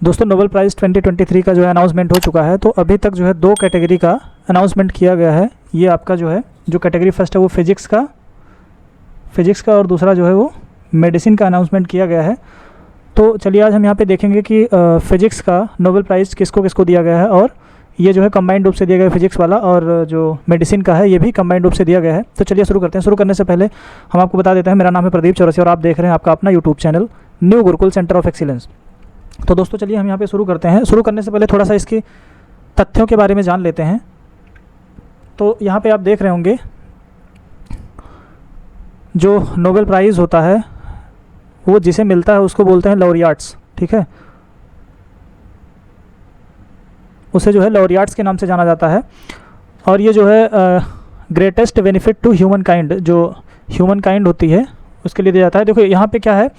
दोस्तों Nobel prize 2023 का जो है अनाउंसमेंट हो चुका है। तो अभी तक जो है 2 कैटेगरी का अनाउंसमेंट किया गया है। ये आपका जो है जो कैटेगरी फर्स्ट है वो फिजिक्स का और दूसरा जो है वो मेडिसिन का अनाउंसमेंट किया गया है। तो चलिए आज हम यहाँ पे देखेंगे कि फिजिक्स का नोबेल प्राइज़ किसको किसको दिया गया है, और ये जो है कंबाइंड रूप से दिया गया है फिजिक्स वाला, और जो मेडिसिन का है ये भी कंबाइंड रूप से दिया गया है। तो चलिए शुरू करते हैं। शुरू करने से पहले हम आपको बता देते हैं, मेरा नाम है प्रदीप चौरसिया और आप देख रहे हैं आपका अपना YouTube channel new Gurukul centre of excellence. तो दोस्तों चलिए हम यहाँ पे शुरू करते हैं। शुरू करने से पहले थोड़ा सा इसके तथ्यों के बारे में जान लेते हैं। तो यहाँ पे आप देख रहे होंगे जो नोबेल प्राइज़ होता है वो जिसे मिलता है उसको बोलते हैं लॉरियाट्स, ठीक है। उसे जो है लॉरियाट्स के नाम से जाना जाता है। और ये जो है greatest benefit to humankind, जो ह्यूमन काइंड होती है उसके लिए दिया जाता है। देखो यहाँ पे क्या है,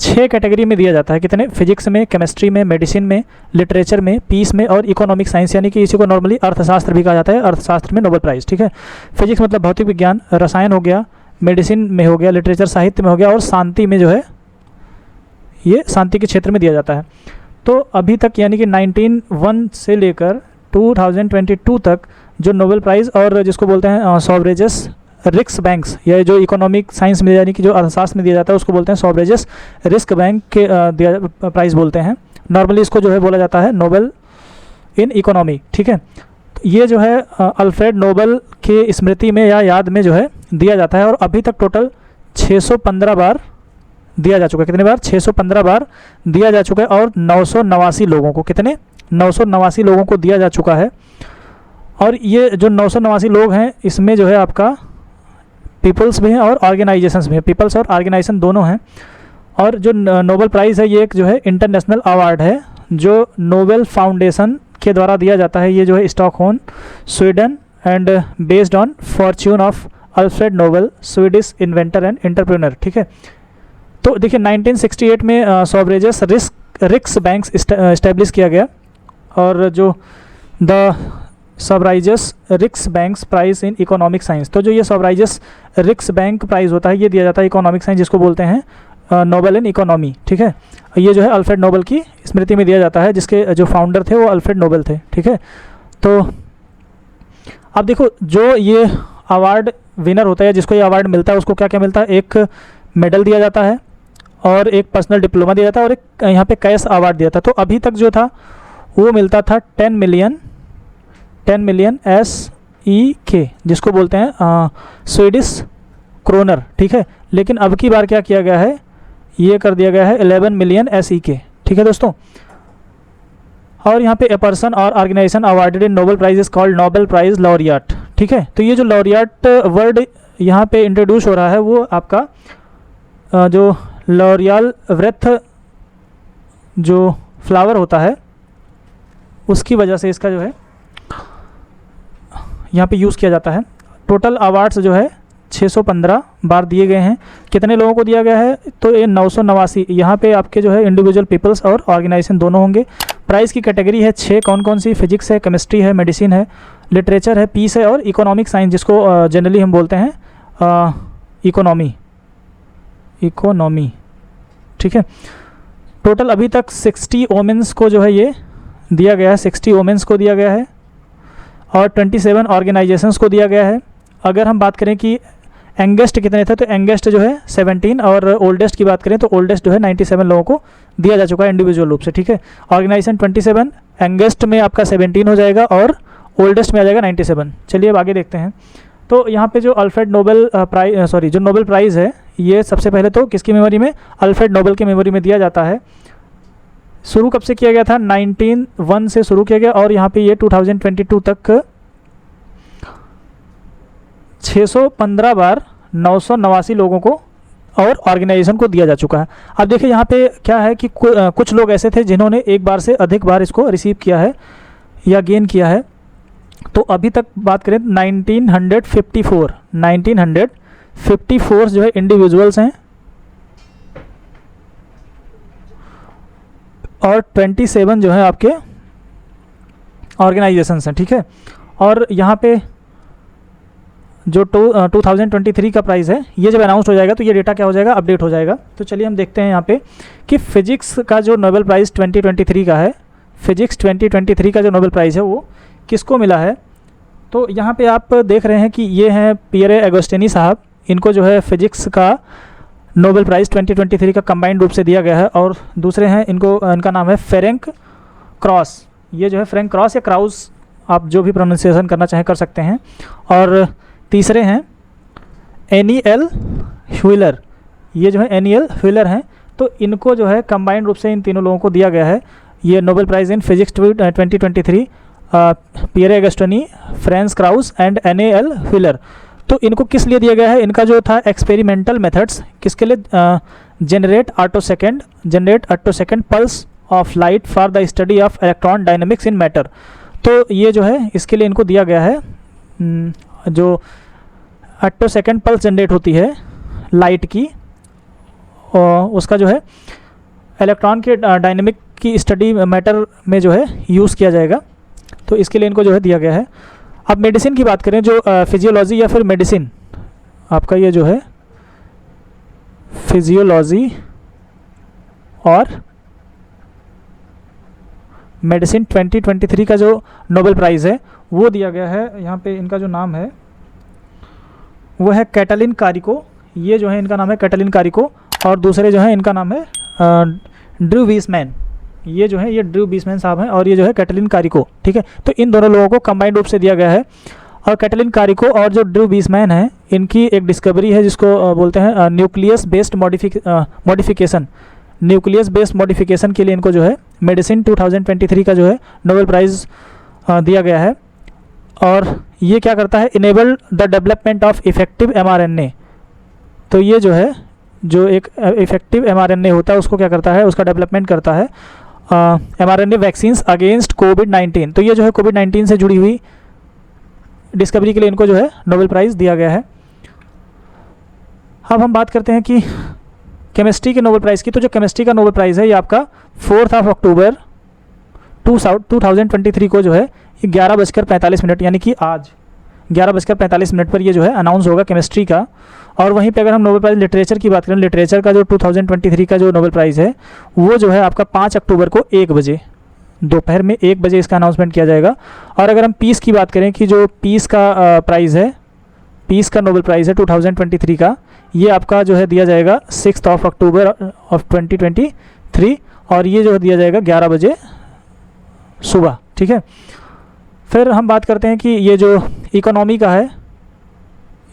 6 कैटेगरी में दिया जाता है। कितने? फिजिक्स में, केमिस्ट्री में, मेडिसिन में, लिटरेचर में, पीस में और इकोनॉमिक साइंस, यानी कि इसी को नॉर्मली अर्थशास्त्र भी कहा जाता है। अर्थशास्त्र में नोबेल प्राइज़, ठीक है। फिजिक्स मतलब भौतिक विज्ञान, रसायन हो गया, मेडिसिन में हो गया, लिटरेचर साहित्य में हो गया, और शांति में जो है ये शांति के क्षेत्र में दिया जाता है। तो अभी तक यानी कि 1901 से लेकर 2022 तक जो नोबेल प्राइज़ और जिसको बोलते हैं सॉवरेजस रिस्क बैंक्स, या जो इकोनॉमिक साइंस में यानी कि जो अर्थशास्त्र में दिया जाता है उसको बोलते हैं सॉवरेजस रिस्क बैंक के दिया प्राइज़ बोलते हैं। नॉर्मली इसको जो है बोला जाता है नोबेल इन इकोनॉमी, ठीक है। तो ये जो है अल्फ्रेड नोबेल के स्मृति में या याद में जो है दिया जाता है, और अभी तक टोटल 615 बार दिया जा चुका है। कितने बार? 615 बार दिया जा चुका है। और 989 लोगों को, कितने? 989 लोगों को दिया जा चुका है। और ये जो 989 लोग हैं इसमें जो है आपका पीपल्स भी हैं और ऑर्गेनाइजेशंस भी हैं, पीपल्स और ऑर्गेनाइजेशन दोनों हैं। और जो नोबेल प्राइज़ है ये एक जो है इंटरनेशनल अवार्ड है जो नोबेल फाउंडेशन के द्वारा दिया जाता है। ये जो है Stockholm, Sweden, and based on Fortune of Alfred Nobel, Swedish inventor and entrepreneur, ठीक है। तो देखिए 1968 में सॉवरेजस रिस्क बैंक्स इस्टेब्लिश किया गया, और जो the Sveriges Riksbank prize in economic science, तो जो ये सॉवराइजस रिस्क बैंक प्राइज़ होता है ये दिया जाता है इकोनॉमिक साइंस, जिसको बोलते हैं नोबेल इन इकोनॉमी, ठीक है। ये जो है अल्फ्रेड नोबेल की स्मृति में दिया जाता है, जिसके जो फाउंडर थे वो अल्फ्रेड नोबेल थे, ठीक है। तो अब देखो जो ये अवार्ड विनर होता है, जिसको ये अवार्ड मिलता है उसको क्या क्या मिलता है? एक मेडल दिया जाता है, और एक पर्सनल डिप्लोमा दिया जाता है, और एक यहाँ पे कैश अवार्ड दिया था। तो अभी तक जो था वो मिलता था 10 मिलियन SEK, जिसको बोलते हैं स्वीडिश क्रोनर, ठीक है। लेकिन अब की बार क्या किया गया है, ये कर दिया गया है 11 मिलियन SEK, ठीक है दोस्तों। और यहाँ पे ए पर्सन और organisation awarded in Nobel prize is called Nobel prize laureate, ठीक है। तो ये जो लॉरियाट वर्ड यहाँ पे इंट्रोड्यूस हो रहा है वो आपका जो लॉरियल वृत्त जो फ्लावर होता है उसकी वजह से इसका जो है यहाँ पे यूज़ किया जाता है। टोटल अवार्ड्स जो है 615 बार दिए गए हैं। कितने लोगों को दिया गया है? तो ये 989, यहाँ पे आपके जो है इंडिविजुअल पीपल्स और ऑर्गेनाइजेशन दोनों होंगे। प्राइस की कैटेगरी है 6, कौन कौन सी? फिजिक्स है, केमिस्ट्री है, मेडिसिन है, लिटरेचर है, पीस है, और इकोनॉमिक साइंस, जिसको जनरली हम बोलते हैं इकोनॉमी, ठीक है। टोटल अभी तक 60 वोमेंस को जो है ये दिया गया है, 60 वोमेंस को दिया गया है, और 27 ऑर्गेनाइजेशंस को दिया गया है। अगर हम बात करें कि यंगेस्ट कितने थे, तो यंगेस्ट जो है 17, और ओल्डेस्ट की बात करें तो ओल्डेस्ट जो है 97 लोगों को दिया जा चुका है इंडिविजुअल रूप से, ठीक है। ऑर्गेनाइजेशन 27, यंगेस्ट में आपका 17 हो जाएगा, और ओल्डेस्ट में आ जाएगा 97। चलिए अब आगे देखते हैं। तो यहाँ पे जो अल्फ्रेड नोबेल जो नोबेल प्राइज़ है ये सबसे पहले तो किसकी मेमोरी में? अल्फ्रेड नोबेल की मेमोरी में दिया जाता है। शुरू कब से किया गया था? 1901 से शुरू किया गया, और यहाँ पे ये 2022 तक 615 बार 989 लोगों को और ऑर्गेनाइजेशन को दिया जा चुका है। अब देखिए यहाँ पे क्या है कि कुछ लोग ऐसे थे जिन्होंने एक बार से अधिक बार इसको रिसीव किया है या गेन किया है। तो अभी तक बात करें 1954 जो है इंडिविजुअल्स हैं, और 27 जो है आपके ऑर्गेनाइजेशंस हैं, ठीक है। और यहाँ पे जो 2023 का प्राइस है ये जब अनाउंस हो जाएगा तो ये डेटा क्या हो जाएगा, अपडेट हो जाएगा। तो चलिए हम देखते हैं यहाँ पे कि फिजिक्स का जो नोबेल प्राइज़ 2023 का है, फिजिक्स 2023 का जो नोबेल प्राइज़ है वो किसको मिला है। तो यहाँ पे आप देख रहे हैं कि ये हैं पियरे अगोस्टिनी साहब, इनको जो है फिजिक्स का नोबेल प्राइज़ 2023 का कंबाइंड रूप से दिया गया है। और दूसरे हैं इनका नाम है फेरेंक क्रॉस, ये जो है फ्रैंक क्रॉस या क्राउस, आप जो भी प्रोनाउंसिएशन करना चाहें कर सकते हैं। और तीसरे हैं एनियल व्हीलर, ये जो है एनियल व्हीलर हैं। तो इनको जो है कंबाइंड रूप से इन तीनों लोगों को दिया गया है ये Nobel prize in physics 2023, Pierre Agostini, Frank Krausz and Anne L'Huillier. तो इनको किस लिए दिया गया है, इनका जो था एक्सपेरिमेंटल मेथड्स किसके लिए, generate attosecond pulse of light for the study of electron dynamics in matter. तो ये जो है इसके लिए इनको दिया गया है, जो ऑटोसेकेंड पल्स जनरेट होती है लाइट की, और उसका जो है इलेक्ट्रॉन के डायनेमिक की स्टडी मैटर में जो है यूज़ किया जाएगा। तो इसके लिए इनको जो है दिया गया है। अब मेडिसिन की बात करें, जो फिजियोलॉजी या फिर मेडिसिन, आपका ये जो है फिजियोलॉजी और मेडिसिन 2023 का जो नोबेल प्राइज़ है वो दिया गया है। यहाँ पे इनका जो नाम है वो है कैटलिन कारिको, ये जो है इनका नाम है कैटलिन कारिको। और दूसरे जो है इनका नाम है ड्रू वीसमैन, ये जो है ये ड्रू वीसमैन साहब हैं, और ये जो है कैटलिन कारिको। ठीक है, तो इन दोनों लोगों को कंबाइंड रूप से दिया गया है। और कैटलिन कारिको और जो ड्रू वीसमैन है, इनकी एक डिस्कवरी है जिसको बोलते हैं nucleus based modification. Nucleus based modification के लिए इनको जो है मेडिसिन 2023 का जो है नोबेल प्राइज़ दिया गया है। और ये क्या करता है, enable the development of effective mRNA। तो ये जो है जो एक इफेक्टिव mRNA होता है उसको क्या करता है, उसका डेवलपमेंट करता है mRNA वैक्सीन्स अगेंस्ट कोविड-19। तो ये जो है कोविड-19 से जुड़ी हुई डिस्कवरी के लिए इनको जो है नोबेल प्राइज़ दिया गया है। अब हम बात करते हैं कि केमिस्ट्री के नोबेल प्राइज़ की। तो जो केमिस्ट्री का नोबेल प्राइज़ है ये आपका 4 अक्टूबर 2023 को जो है 11:45 यानी कि आज 11:45 पर ये जो है अनाउंस होगा केमिस्ट्री का। और वहीं पे अगर हम नोबेल प्राइज़ लिटरेचर की बात करें, लिटरेचर का जो 2023 का जो नोबेल प्राइज़ है वो जो है आपका 5 अक्टूबर को 1 बजे, दोपहर में 1 बजे इसका अनाउंसमेंट किया जाएगा। और अगर हम पीस की बात करें कि जो पीस का प्राइज़ है, पीस का नोबेल प्राइज़ है 2023 का, ये आपका जो है दिया जाएगा 6 अक्टूबर ऑफ 2023, और ये जो दिया जाएगा 11 बजे सुबह। ठीक है, फिर हम बात करते हैं कि ये जो इकोनॉमी का है,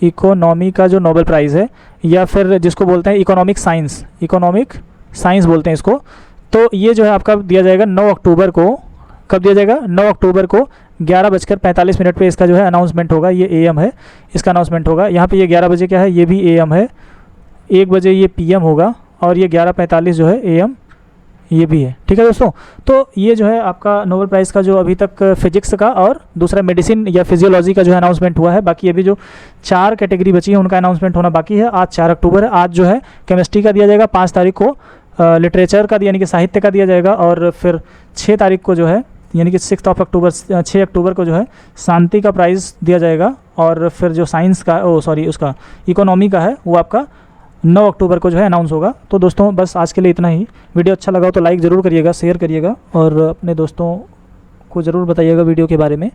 इकोनॉमी का जो नोबेल प्राइज़ है, या फिर जिसको बोलते हैं इकोनॉमिक साइंस बोलते हैं इसको। तो ये जो है आपका दिया जाएगा 9 अक्टूबर को। कब दिया जाएगा, 9 अक्टूबर को 11:45 पे इसका जो है अनाउंसमेंट होगा। ये AM है, इसका अनाउंसमेंट होगा। यहाँ पे ये 11 बजे क्या है, ये भी AM है, 1 बजे ये PM होगा, और ये 11:45 जो है AM ये भी है। ठीक है दोस्तों, तो ये जो है आपका नोबेल प्राइज़ का जो अभी तक फिजिक्स का और दूसरा मेडिसिन या फिजियोलॉजी का जो है अनाउंसमेंट हुआ है। बाकी अभी जो 4 कैटेगरी बची है उनका अनाउंसमेंट होना बाकी है। आज 4 अक्टूबर है। आज जो है केमिस्ट्री का दिया जाएगा, 5 तारीख को लिटरेचर का यानी कि साहित्य का दिया जाएगा, और फिर 6 तारीख को जो है यानी कि 6 अक्टूबर को जो है शांति का प्राइज़ दिया जाएगा। और फिर जो साइंस का उसका इकोनॉमी का है वो आपका 9 अक्टूबर को जो है अनाउंस होगा। तो दोस्तों बस आज के लिए इतना ही। वीडियो अच्छा लगा हो तो लाइक ज़रूर करिएगा, शेयर करिएगा, और अपने दोस्तों को ज़रूर बताइएगा वीडियो के बारे में।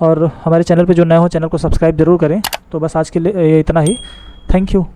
और हमारे चैनल पे जो नए हो चैनल को सब्सक्राइब ज़रूर करें। तो बस आज के लिए इतना ही। Thank you.